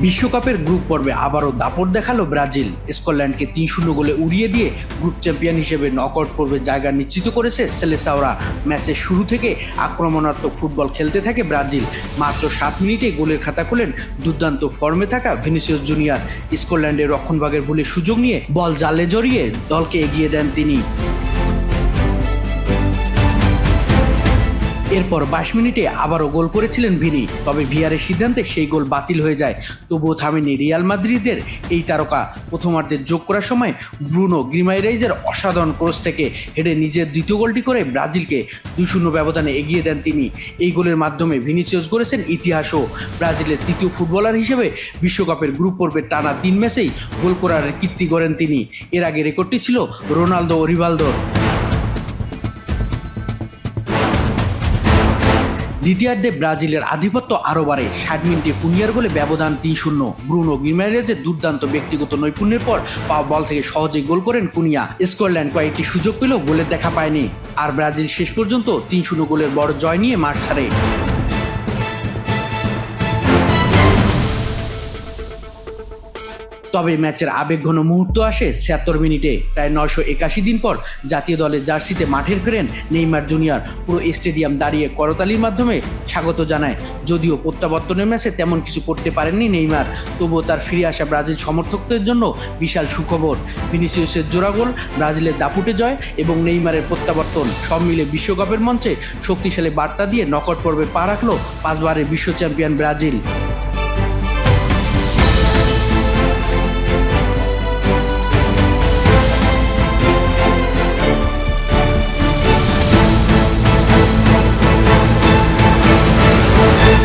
বিশ্বকাপের গ্রুপ পর্বে আবারও দাপট দেখালো ব্রাজিল। স্কটল্যান্ডকে ৩-০ গোলে উড়িয়ে দিয়ে গ্রুপ চ্যাম্পিয়ন হিসেবে নকআউট পর্বে জায়গা নিশ্চিত করেছে সেলেসাওরা। ম্যাচের শুরু থেকে আক্রমণাত্মক ফুটবল খেলতে থাকে ব্রাজিল। মাত্র ৭ মিনিটে গোলের খাতা খোলেন দুর্দান্ত ফর্মে থাকা ভিনিসিয়াস জুনিয়র। স্কটল্যান্ডের রক্ষণভাগের ভুলের সুযোগ নিয়ে বল জালে জড়িয়ে দলকে এগিয়ে দেন তিনি। এরপর ২২ মিনিটে আবারও গোল করেছিলেন ভিনি, তবে ভিআরের সিদ্ধান্তে সেই গোল বাতিল হয়ে যায়। তবুও থামেনি রিয়াল মাদ্রিদের এই তারকা। প্রথমার্ধে যোগ করার সময় ব্রুনো গ্রিমাইরাইজের অসাধারণ ক্রস থেকে হেডে নিজের দ্বিতীয় গোলটি করে ব্রাজিলকে ২-০ ব্যবধানে এগিয়ে দেন তিনি। এই গোলের মাধ্যমে ভিনিসিয়াস গড়েছেন ইতিহাসও। ব্রাজিলের তৃতীয় ফুটবলার হিসেবে বিশ্বকাপের গ্রুপ পর্বের টানা ৩ ম্যাচেই গোল করার কীর্তি গড়েন তিনি। এর আগে রেকর্ডটি ছিল রোনালদো ও রিভালদোর। দ্বিতীয়ার্ধে ব্রাজিলের আধিপত্য আরও বাড়ে। ৬০ মিনিটে কুনিয়ার গোলে ব্যবধান ৩-০। ব্রুনো গিমারেজের দুর্দান্ত ব্যক্তিগত নৈপুণ্যের পর পাওয়া বল থেকে সহজেই গোল করেন কুনিয়া। স্কটল্যান্ড কয়েকটি সুযোগ পেলেও গোলের দেখা পায়নি, আর ব্রাজিল শেষ পর্যন্ত ৩-০ গোলের বড় জয় নিয়ে মাঠ ছাড়ে। তবে ম্যাচের আবেগঘন মুহূর্ত আসে ৭৬ মিনিটে। প্রায় ৯৮১ দিন পর জাতীয় দলের জার্সিতে মাঠে ফেরেন নেইমার জুনিয়র। পুরো স্টেডিয়াম দাঁড়িয়ে করতালির মাধ্যমে স্বাগত জানায়। যদিও প্রত্যাবর্তনের ম্যাচে তেমন কিছু করতে পারেননি নেইমার, তবুও তার ফিরে আসা ব্রাজিল সমর্থকদের জন্য বিশাল সুখবর। ভিনিসিয়াসের জোড়া গোল, ব্রাজিলের দাপুটে জয় এবং নেইমারের প্রত্যাবর্তন সব মিলে বিশ্বকাপের মঞ্চে শক্তিশালী বার্তা দিয়ে নকআউট পর্বে পা রাখল ৫ বারের বিশ্ব চ্যাম্পিয়ন ব্রাজিল।